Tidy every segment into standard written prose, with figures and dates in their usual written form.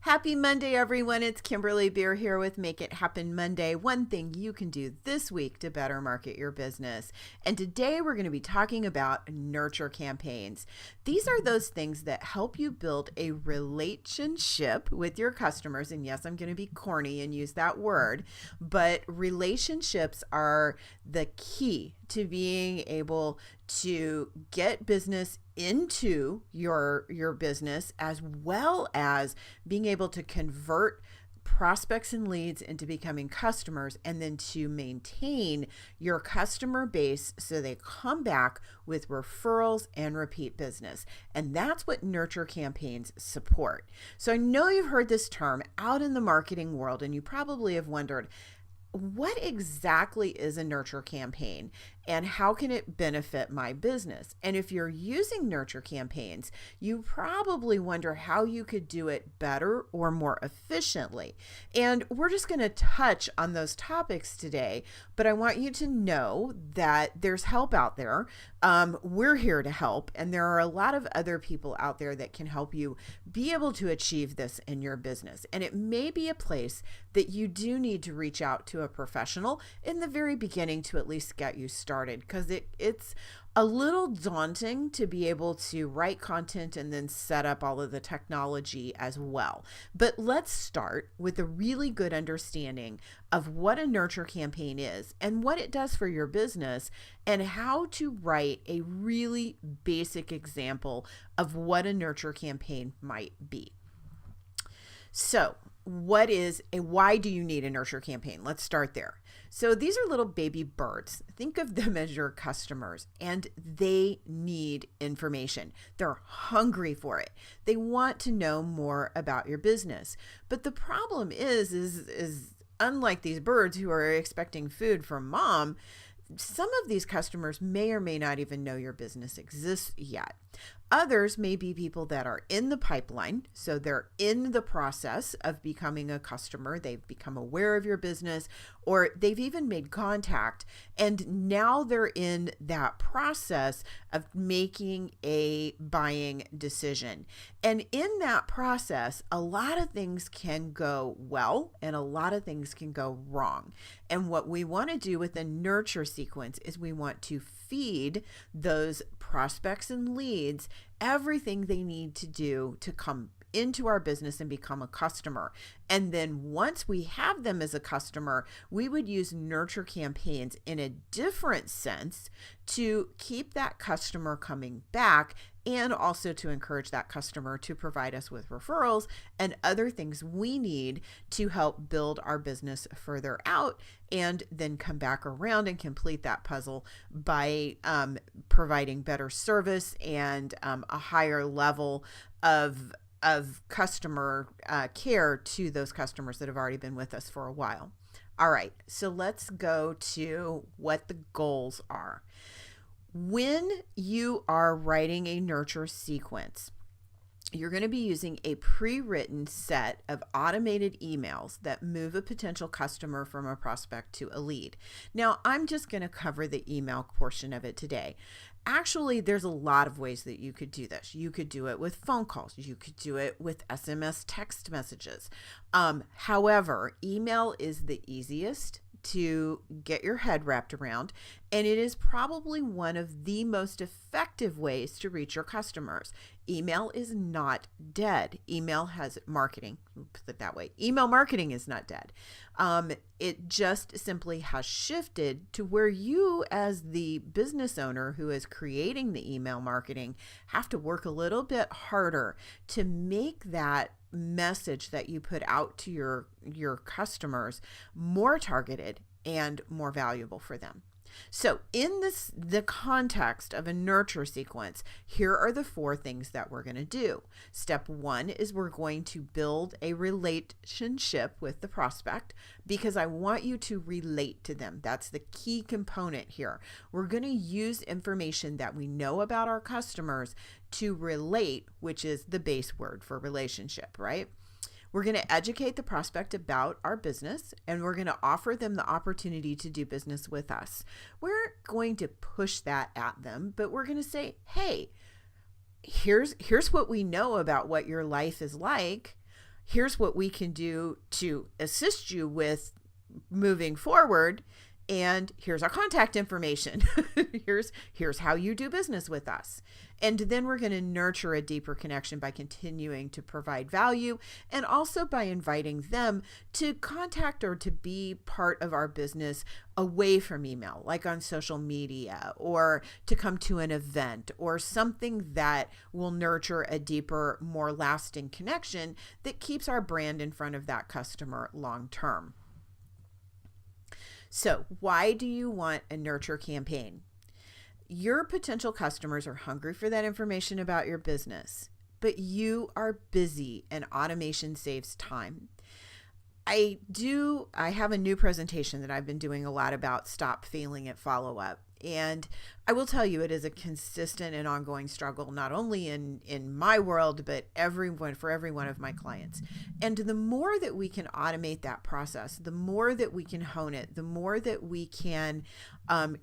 Happy Monday, everyone. It's Kimberly Beer here with Make It Happen Monday. One thing you can do this week to better market your business. And today we're going to be talking about nurture campaigns. These are those things that help you build a relationship with your customers. And yes, I'm going to be corny and use that word, but relationships are the key to being able to get business into your business, as well as being able to convert prospects and leads into becoming customers, and then to maintain your customer base so they come back with referrals and repeat business. And that's what nurture campaigns support. So I know you've heard this term out in the marketing world, and you probably have wondered, what exactly is a nurture campaign and how can it benefit my business? And if you're using nurture campaigns, you probably wonder how you could do it better or more efficiently. And we're just going to touch on those topics today, but I want you to know that there's help out there. We're here to help, and there are a lot of other people out there that can help you be able to achieve this in your business. And it may be a place that you do need to reach out to a professional in the very beginning to at least get you started, because it's a little daunting to be able to write content and then set up all of the technology as well. But let's start with a really good understanding of what a nurture campaign is and what it does for your business, and how to write a really basic example of what a nurture campaign might be. So why do you need a nurture campaign? Let's start there. So these are little baby birds. Think of them as your customers, and they need information. They're hungry for it. They want to know more about your business. But the problem is unlike these birds who are expecting food from mom, some of these customers may or may not even know your business exists yet. Others may be people that are in the pipeline, so they're in the process of becoming a customer. They've become aware of your business, or they've even made contact, and now they're in that process of making a buying decision. And in that process, a lot of things can go well and a lot of things can go wrong. And what we want to do with a nurture sequence is we want to feed those prospects and leads everything they need to do to come into our business and become a customer. And then once we have them as a customer, we would use nurture campaigns in a different sense to keep that customer coming back, and also to encourage that customer to provide us with referrals and other things we need to help build our business further out, and then come back around and complete that puzzle by providing better service and a higher level of customer care to those customers that have already been with us for a while. All right, so let's go to what the goals are. When you are writing a nurture sequence, you're going to be using a pre-written set of automated emails that move a potential customer from a prospect to a lead. Now, I'm just going to cover the email portion of it today. Actually, there's a lot of ways that you could do this. You could do it with phone calls. You could do it with SMS text messages. However, email is the easiest to get your head wrapped around, and it is probably one of the most effective ways to reach your customers. Email is not dead. Email has marketing. Put it that way. Email marketing is not dead. It just simply has shifted to where you, as the business owner who is creating the email marketing, have to work a little bit harder to make that message that you put out to your customers more targeted and more valuable for them. So in the context of a nurture sequence, here are the 4 things that we're going to do. Step 1 is we're going to build a relationship with the prospect, because I want you to relate to them. That's the key component here. We're going to use information that we know about our customers to relate, which is the base word for relationship, right? We're going to educate the prospect about our business, and we're going to offer them the opportunity to do business with us. We're going to push that at them, but we're going to say, hey, here's what we know about what your life is like. here's what we can do to assist you with moving forward. And here's our contact information. here's how you do business with us. And then we're going to nurture a deeper connection by continuing to provide value, and also by inviting them to contact or to be part of our business away from email, like on social media, or to come to an event, or something that will nurture a deeper, more lasting connection that keeps our brand in front of that customer long term. So why do you want a nurture campaign? Your potential customers are hungry for that information about your business, but you are busy and automation saves time. I have a new presentation that I've been doing a lot about stop failing at follow-up. And I will tell you, it is a consistent and ongoing struggle, not only in my world, but for every one of my clients. And the more that we can automate that process, the more that we can hone it, the more that we can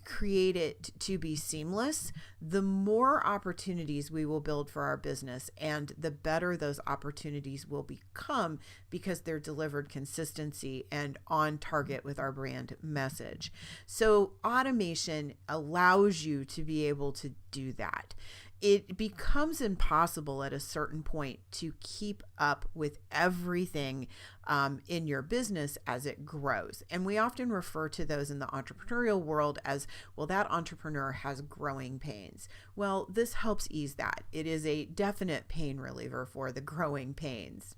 create it to be seamless, the more opportunities we will build for our business, and the better those opportunities will become because they're delivered consistency and on target with our brand message. So automation allows you to be able to do that. It becomes impossible at a certain point to keep up with everything in your business as it grows. And we often refer to those in the entrepreneurial world as, well, that entrepreneur has growing pains. Well, this helps ease that. It is a definite pain reliever for the growing pains.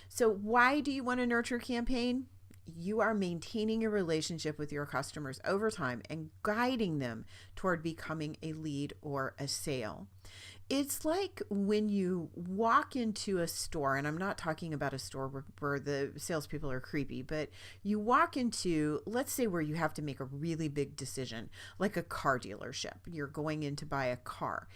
So why do you want a nurture campaign? You are maintaining a relationship with your customers over time and guiding them toward becoming a lead or a sale. It's like when you walk into a store, and I'm not talking about a store where the salespeople are creepy, but you walk into, let's say, where you have to make a really big decision, like a car dealership. You're going in to buy a car.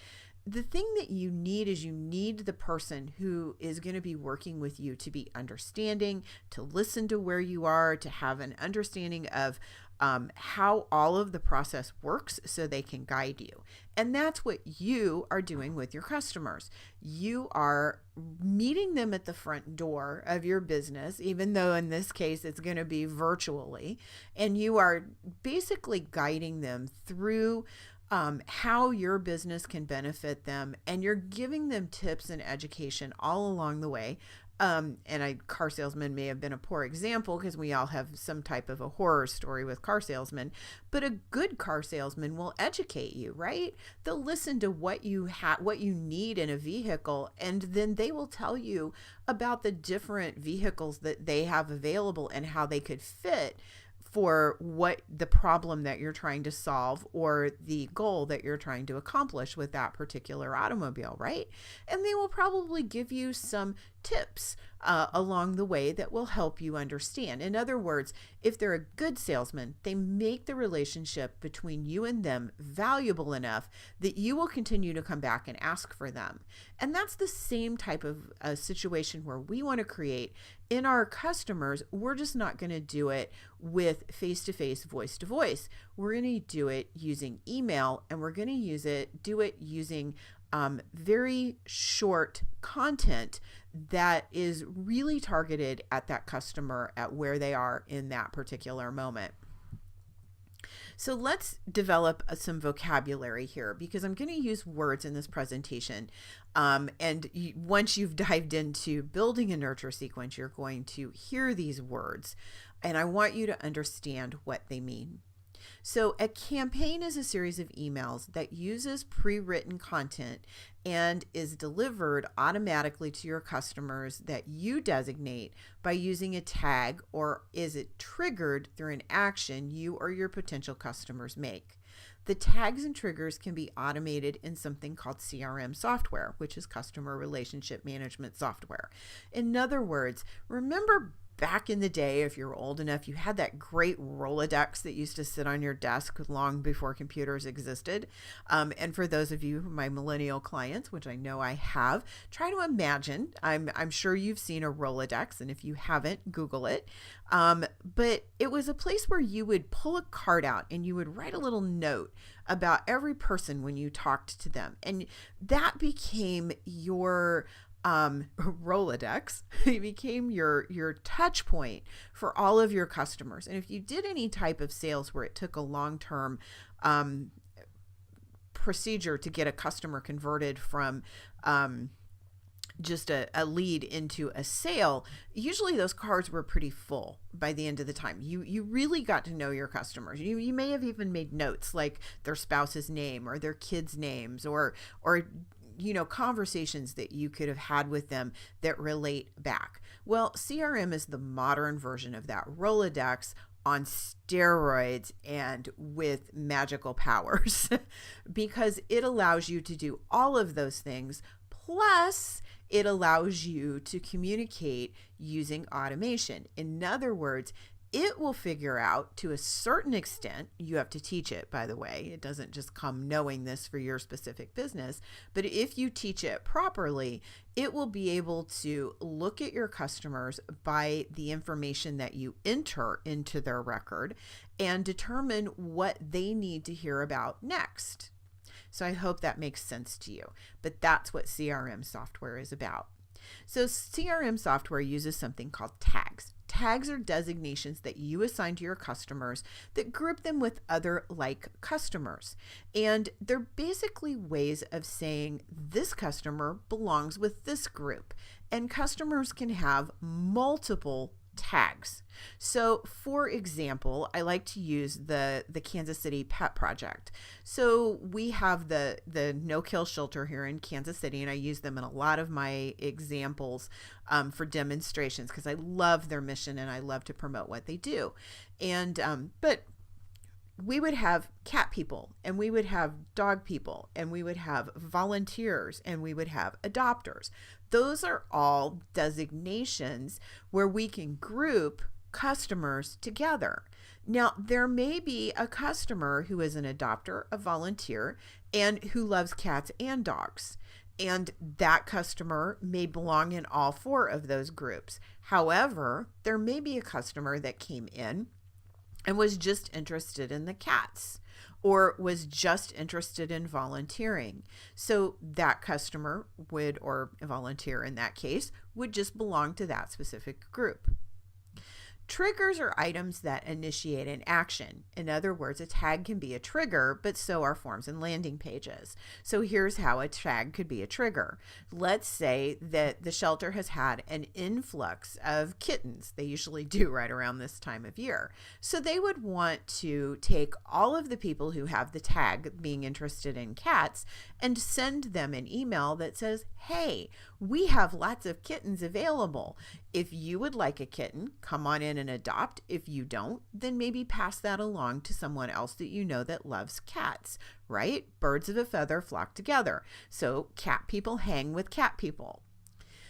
The thing that you need is the person who is going to be working with you to be understanding, to listen to where you are, to have an understanding of how all of the process works so they can guide you. And that's what you are doing with your customers. You are meeting them at the front door of your business, even though in this case it's going to be virtually, and you are basically guiding them through how your business can benefit them, and you're giving them tips and education all along the way. Car salesman may have been a poor example because we all have some type of a horror story with car salesmen, but a good car salesman will educate you, right? They'll listen to what you need in a vehicle, and then they will tell you about the different vehicles that they have available and how they could fit for what the problem that you're trying to solve or the goal that you're trying to accomplish with that particular automobile, right? And they will probably give you some tips along the way that will help you understand. In other words, if they're a good salesman, they make the relationship between you and them valuable enough that you will continue to come back and ask for them. And that's the same type of situation where we want to create in our customers. We're just not going to do it with face-to-face, voice-to-voice. We're going to do it using email, and we're going to do it using very short content that is really targeted at that customer at where they are in that particular moment. So let's develop some vocabulary here, because I'm going to use words in this presentation. Once you've dived into building a nurture sequence, you're going to hear these words, and I want you to understand what they mean. So a campaign is a series of emails that uses pre-written content and is delivered automatically to your customers that you designate by using a tag, or is it triggered through an action you or your potential customers make. The tags and triggers can be automated in something called CRM software, which is customer relationship management software. In other words, remember back in the day, if you're old enough, you had that great Rolodex that used to sit on your desk long before computers existed. And for those of you, my millennial clients, which I know I have, try to imagine. I'm sure you've seen a Rolodex, and if you haven't, Google it. But it was a place where you would pull a card out and you would write a little note about every person when you talked to them. And that became your Rolodex. It became your touch point for all of your customers. And if you did any type of sales where it took a long-term procedure to get a customer converted from just a lead into a sale, usually those cards were pretty full by the end of the time. You really got to know your customers. You may have even made notes like their spouse's name or their kids' names or conversations that you could have had with them that relate back. Well, CRM is the modern version of that Rolodex on steroids and with magical powers because it allows you to do all of those things. Plus, it allows you to communicate using automation. In other words, it will figure out to a certain extent, you have to teach it, by the way. It doesn't just come knowing this for your specific business, but if you teach it properly, it will be able to look at your customers by the information that you enter into their record and determine what they need to hear about next. So I hope that makes sense to you, but that's what CRM software is about. So CRM software uses something called tags. Tags are designations that you assign to your customers that group them with other like customers. And they're basically ways of saying this customer belongs with this group. And customers can have multiple tags. So for example, I like to use the Kansas City Pet Project. So we have the no-kill shelter here in Kansas City, and I use them in a lot of my examples for demonstrations because I love their mission and I love to promote what they do. And but we would have cat people and we would have dog people and we would have volunteers and we would have adopters. Those are all designations where we can group customers together. Now, there may be a customer who is an adopter, a volunteer, and who loves cats and dogs. And that customer may belong in all four of those groups. However, there may be a customer that came in and was just interested in the cats or was just interested in volunteering. So that customer would, or a volunteer in that case, would just belong to that specific group. Triggers are items that initiate an action. In other words, a tag can be a trigger, but so are forms and landing pages. So here's how a tag could be a trigger. Let's say that the shelter has had an influx of kittens. They usually do right around this time of year. So they would want to take all of the people who have the tag being interested in cats and send them an email that says, hey, we have lots of kittens available. If you would like a kitten, come on in and adopt. If you don't, then maybe pass that along to someone else that you know that loves cats, right? Birds of a feather flock together. So cat people hang with cat people.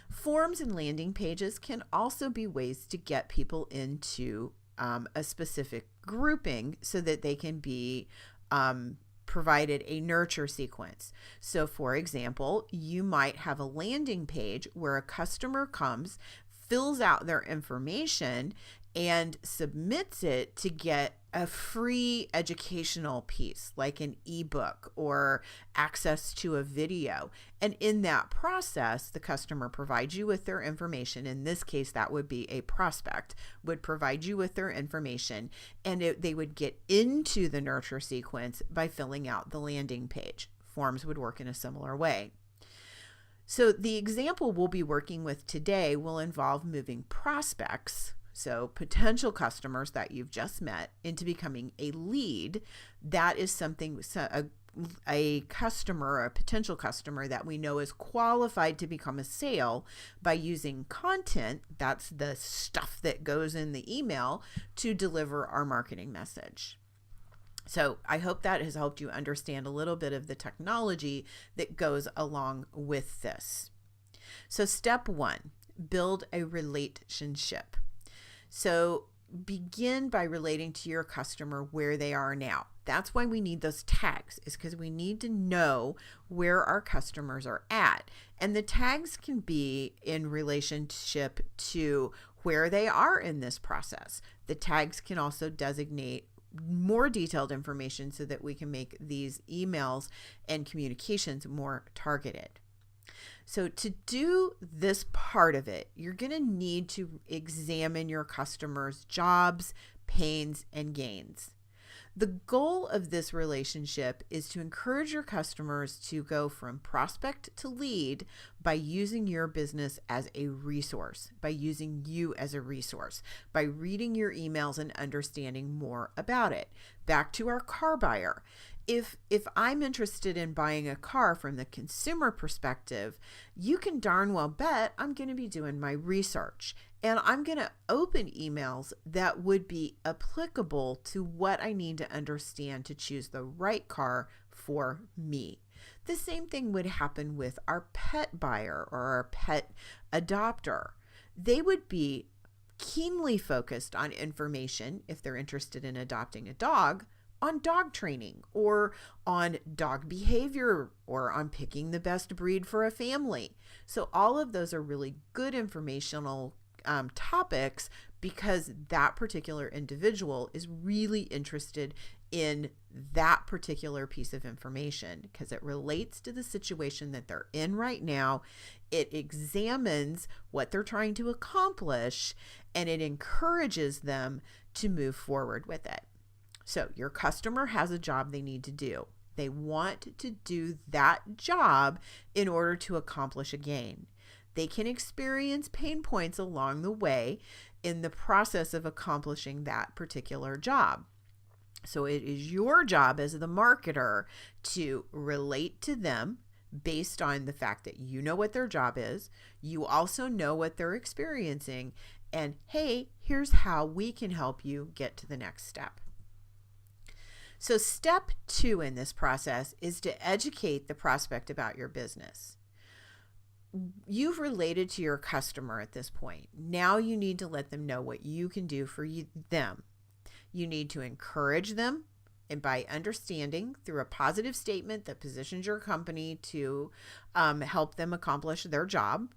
Forms and landing pages can also be ways to get people into a specific grouping so that they can be provided a nurture sequence. So for example, you might have a landing page where a customer comes, fills out their information, and submits it to get a free educational piece like an ebook or access to a video. And in that process, the customer provides you with their information. In this case, that would be a prospect, would provide you with their information, and they would get into the nurture sequence by filling out the landing page. Forms would work in a similar way. So the example we'll be working with today will involve moving prospects, so potential customers that you've just met, into becoming a lead. That is something, a customer, a potential customer that we know is qualified to become a sale by using content, that's the stuff that goes in the email, to deliver our marketing message. So I hope that has helped you understand a little bit of the technology that goes along with this. So step 1, build a relationship. So begin by relating to your customer where they are now. That's why we need those tags, is because we need to know where our customers are at. And the tags can be in relationship to where they are in this process. The tags can also designate more detailed information so that we can make these emails and communications more targeted. So to do this part of it, you're going to need to examine your customers' jobs, pains, and gains. The goal of this relationship is to encourage your customers to go from prospect to lead by using your business as a resource, by using you as a resource, by reading your emails and understanding more about it. Back to our car buyer. If I'm interested in buying a car from the consumer perspective, you can darn well bet I'm going to be doing my research. And I'm going to open emails that would be applicable to what I need to understand to choose the right car for me. The same thing would happen with our pet buyer or our pet adopter. They would be keenly focused on information, if they're interested in adopting a dog, on dog training or on dog behavior or on picking the best breed for a family. So all of those are really good informational topics because that particular individual is really interested in that particular piece of information because it relates to the situation that they're in right now. It examines what they're trying to accomplish and it encourages them to move forward with it. So your customer has a job they need to do. They want to do that job in order to accomplish a gain. They can experience pain points along the way in the process of accomplishing that particular job. So it is your job as the marketer to relate to them based on the fact that you know what their job is. You also know what they're experiencing. And hey, here's how we can help you get to the next step. So step 2 in this process is to educate the prospect about your business. You've related to your customer at this point. Now you need to let them know what you can do for them. You need to encourage them and by understanding through a positive statement that positions your company to help them accomplish their job.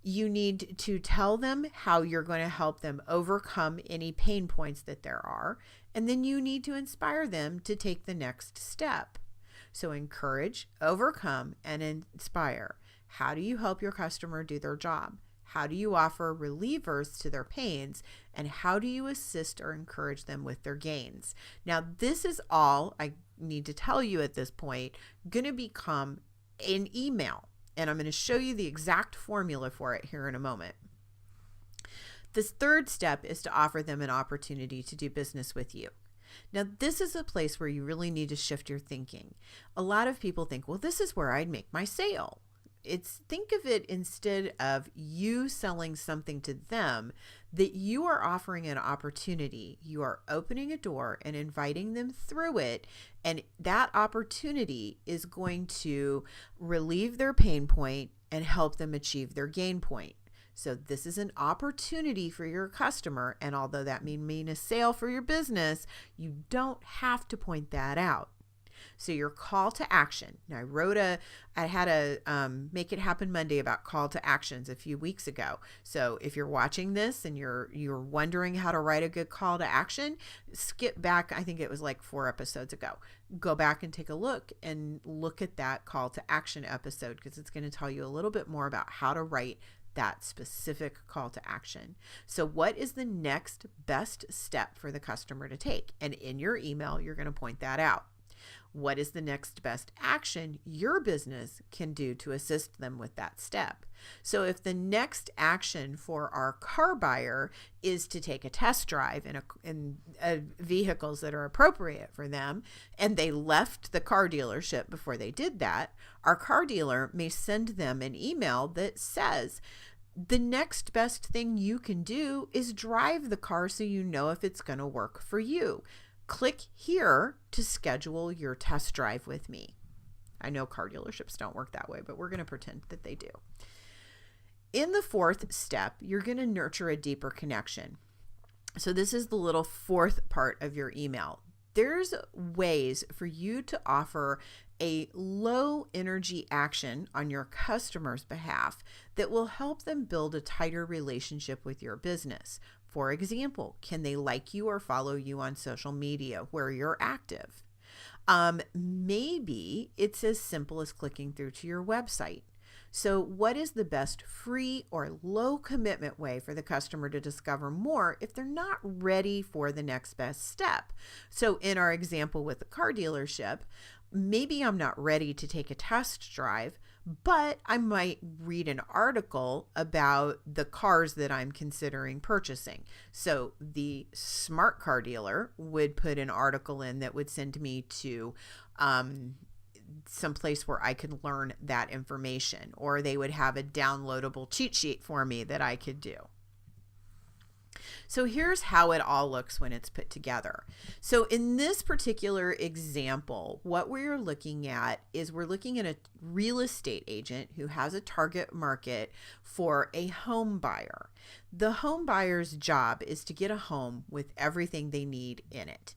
You need to tell them how you're going to help them overcome any pain points that there are. And then you need to inspire them to take the next step. So encourage, overcome, and inspire. How do you help your customer do their job? How do you offer relievers to their pains? And how do you assist or encourage them with their gains? Now, this is all I need to tell you at this point going to become an email. And I'm going to show you the exact formula for it here in a moment. This third step is to offer them an opportunity to do business with you. Now, this is a place where you really need to shift your thinking. A lot of people think, well, this is where I'd make my sale. Think of it instead of you selling something to them, that you are offering an opportunity. You are opening a door and inviting them through it. And that opportunity is going to relieve their pain point and help them achieve their gain point. So this is an opportunity for your customer. And although that may mean a sale for your business, you don't have to point that out. So your call to action. Now I had a Make It Happen Monday about call to actions a few weeks ago. So if you're watching this and you're wondering how to write a good call to action, skip back. I think it was like 4 episodes ago. Go back and take a look at that call to action episode because it's going to tell you a little bit more about how to write that specific call to action. So what is the next best step for the customer to take? And in your email, you're going to point that out. What is the next best action your business can do to assist them with that step? So if the next action for our car buyer is to take a test drive in vehicles that are appropriate for them, and they left the car dealership before they did that, our car dealer may send them an email that says, the next best thing you can do is drive the car so you know if it's going to work for you. Click here to schedule your test drive with me. I know car dealerships don't work that way, but we're going to pretend that they do. In the 4th step, you're going to nurture a deeper connection. So this is the little 4th part of your email. There's ways for you to offer a low energy action on your customer's behalf that will help them build a tighter relationship with your business. For example, can they like you or follow you on social media where you're active? Maybe it's as simple as clicking through to your website. So what is the best free or low commitment way for the customer to discover more if they're not ready for the next best step? So in our example with the car dealership, maybe I'm not ready to take a test drive, but I might read an article about the cars that I'm considering purchasing. So the smart car dealer would put an article in that would send me to some place where I could learn that information, or they would have a downloadable cheat sheet for me that I could do. So here's how it all looks when it's put together. So in this particular example, what we're looking at is we're looking at a real estate agent who has a target market for a home buyer. The home buyer's job is to get a home with everything they need in it.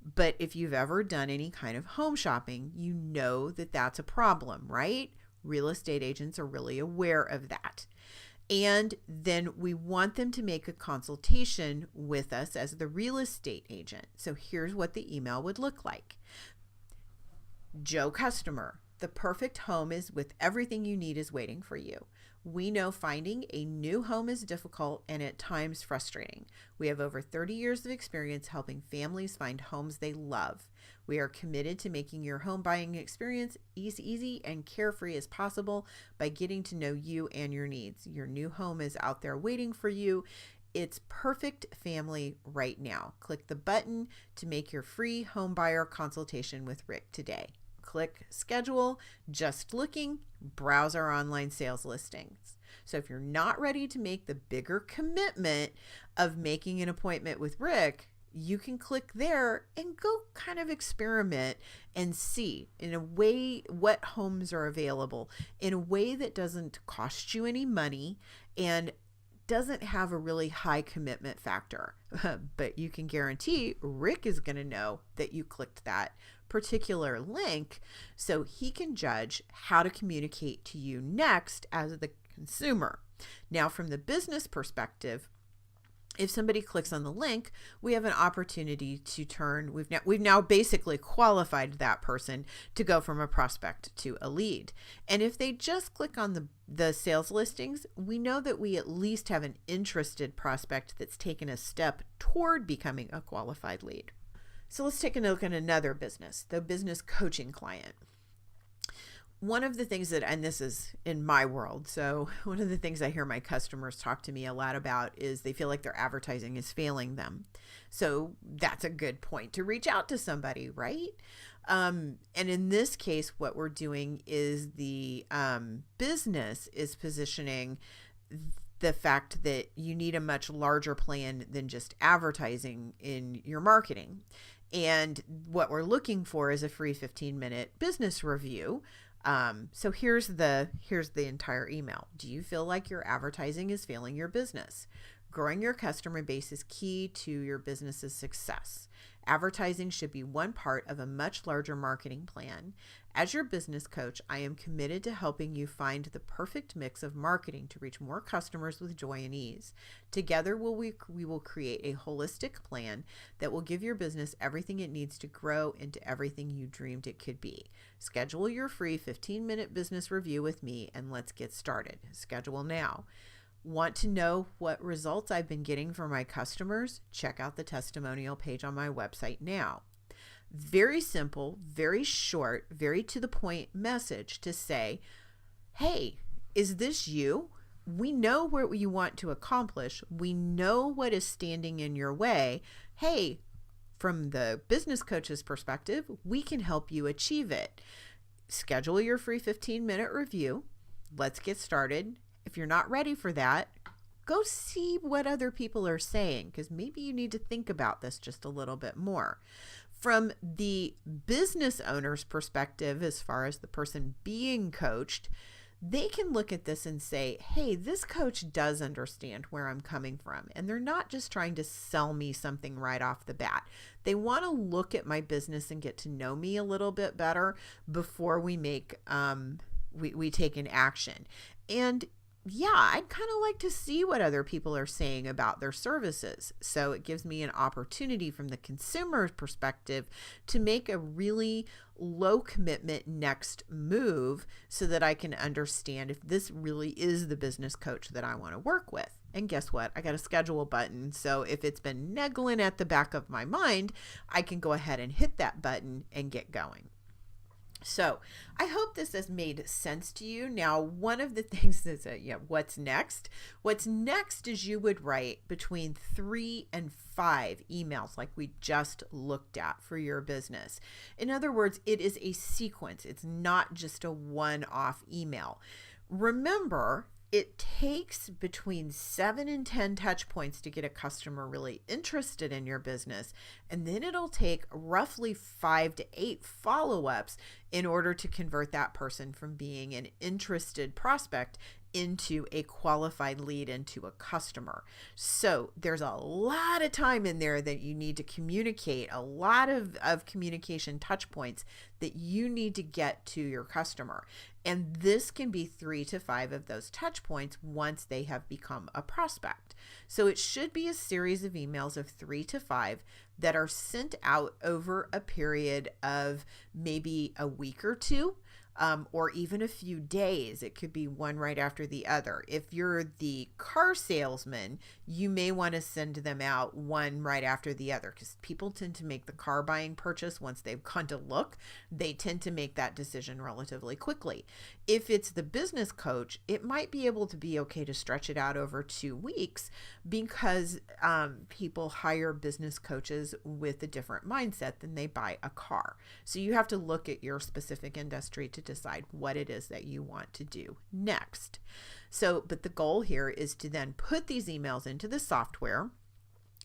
But if you've ever done any kind of home shopping, you know that that's a problem, right? Real estate agents are really aware of that. And then we want them to make a consultation with us as the real estate agent. So here's what the email would look like. Joe customer, the perfect home is with everything you need is waiting for you. We know finding a new home is difficult and at times frustrating. We have over 30 years of experience helping families find homes they love. We are committed to making your home buying experience as easy and carefree as possible by getting to know you and your needs. Your new home is out there waiting for you. It's perfect family right now. Click the button to make your free home buyer consultation with Rick today. Click schedule, just looking, browse our online sales listings. So if you're not ready to make the bigger commitment of making an appointment with Rick, you can click there and go kind of experiment and see in a way what homes are available in a way that doesn't cost you any money and doesn't have a really high commitment factor. But you can guarantee Rick is going to know that you clicked that particular link so he can judge how to communicate to you next as the consumer. Now, from the business perspective, if somebody clicks on the link, we have an opportunity to turn, we've now basically qualified that person to go from a prospect to a lead. And if they just click on the sales listings, we know that we at least have an interested prospect that's taken a step toward becoming a qualified lead. So let's take a look at another business, the business coaching client. One of the things that, and this is in my world, so one of the things I hear my customers talk to me a lot about is they feel like their advertising is failing them. So that's a good point to reach out to somebody, right? And in this case, what we're doing is the business is positioning the fact that you need a much larger plan than just advertising in your marketing. And what we're looking for is a free 15-minute business review. So here's the entire email. Do you feel like your advertising is failing your business? Growing your customer base is key to your business's success. Advertising should be one part of a much larger marketing plan. As your business coach, I am committed to helping you find the perfect mix of marketing to reach more customers with joy and ease. Together, we will create a holistic plan that will give your business everything it needs to grow into everything you dreamed it could be. Schedule your free 15-minute business review with me and let's get started. Schedule now. Want to know what results I've been getting from my customers? Check out the testimonial page on my website now. Very simple, very short, very to the point message to say, hey, is this you? We know what you want to accomplish. We know what is standing in your way. Hey, from the business coach's perspective, we can help you achieve it. Schedule your free 15-minute review. Let's get started. If you're not ready for that, go see what other people are saying, because maybe you need to think about this just a little bit more. From the business owner's perspective, as far as the person being coached, they can look at this and say, hey, this coach does understand where I'm coming from. And they're not just trying to sell me something right off the bat. They want to look at my business and get to know me a little bit better before we make, we take an action. And yeah, I'd kind of like to see what other people are saying about their services. So it gives me an opportunity from the consumer's perspective to make a really low commitment next move so that I can understand if this really is the business coach that I want to work with. And guess what? I got a schedule button. So if it's been niggling at the back of my mind, I can go ahead and hit that button and get going. So I hope this has made sense to you. Now, one of the things is, what's next? What's next is you would write between 3 and 5 emails like we just looked at for your business. In other words, it is a sequence. It's not just a one-off email. Remember, it takes between 7 and 10 touch points to get a customer really interested in your business. And then it'll take roughly 5 to 8 follow-ups in order to convert that person from being an interested prospect into a qualified lead, into a customer. So there's a lot of time in there that you need to communicate, a lot of communication touch points that you need to get to your customer. And this can be 3 to 5 of those touch points once they have become a prospect. So it should be a series of emails of 3 to 5 that are sent out over a period of maybe a week or two. Or even a few days. It could be one right after the other. If you're the car salesman, you may want to send them out one right after the other because people tend to make the car buying purchase once they've gone to look. They tend to make that decision relatively quickly. If it's the business coach, it might be able to be okay to stretch it out over 2 weeks because people hire business coaches with a different mindset than they buy a car. So you have to look at your specific industry to decide what it is that you want to do next. So, but the goal here is to then put these emails into the software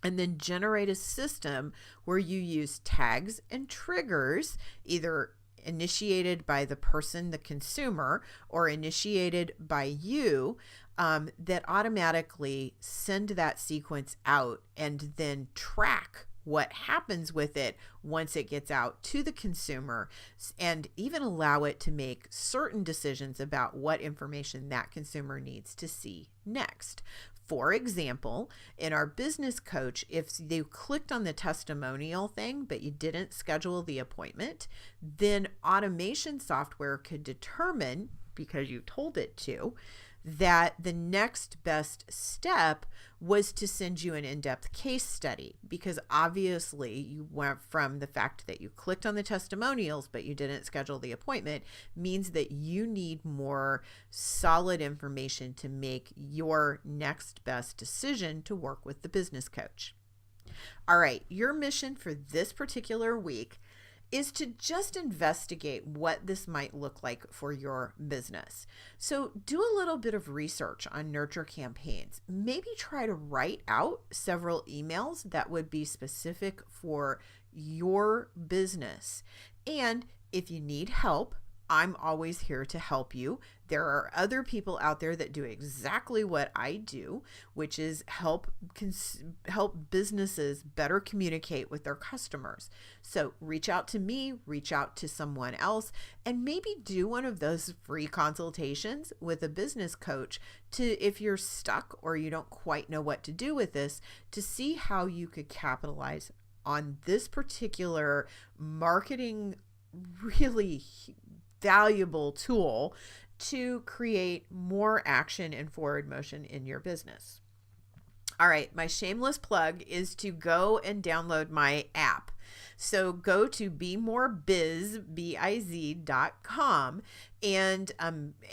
and then generate a system where you use tags and triggers, either initiated by the person, the consumer, or initiated by you, that automatically send that sequence out and then track what happens with it once it gets out to the consumer, and even allow it to make certain decisions about what information that consumer needs to see next. For example, in our business coach, if you clicked on the testimonial thing, but you didn't schedule the appointment, then automation software could determine, because you told it to, that the next best step was to send you an in-depth case study, because obviously you went from the fact that you clicked on the testimonials but you didn't schedule the appointment means that you need more solid information to make your next best decision to work with the business coach. All right, your mission for this particular week is to just investigate what this might look like for your business. So do a little bit of research on nurture campaigns. Maybe try to write out several emails that would be specific for your business. And if you need help, I'm always here to help you. There are other people out there that do exactly what I do, which is help businesses better communicate with their customers. So reach out to me, reach out to someone else, and maybe do one of those free consultations with a business coach to, if you're stuck or you don't quite know what to do with this, to see how you could capitalize on this particular marketing really valuable tool to create more action and forward motion in your business. All right, my shameless plug is to go and download my app. So go to bemorebiz.com and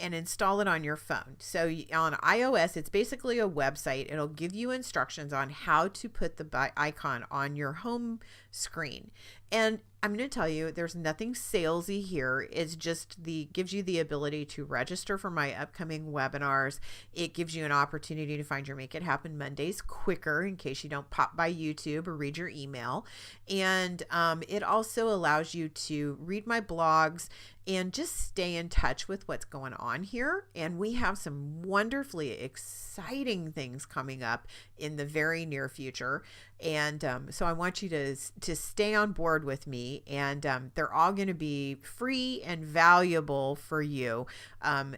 install it on your phone. So on iOS, it's basically a website. It'll give you instructions on how to put the icon on your home screen. And I'm going to tell you, there's nothing salesy here. It's just gives you the ability to register for my upcoming webinars. It gives you an opportunity to find your Make It Happen Mondays quicker in case you don't pop by YouTube or read your email. And it also allows you to read my blogs and just stay in touch with what's going on here. And we have some wonderfully exciting things coming up in the very near future. And so I want you to stay on board with me, and they're all going to be free and valuable for you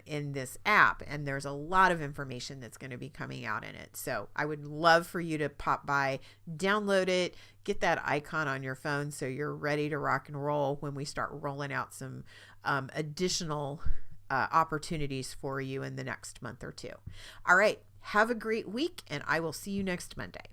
in this app. And there's a lot of information that's going to be coming out in it. So I would love for you to pop by, download it, get that icon on your phone so you're ready to rock and roll when we start rolling out some additional opportunities for you in the next month or two. All right. Have a great week, and I will see you next Monday.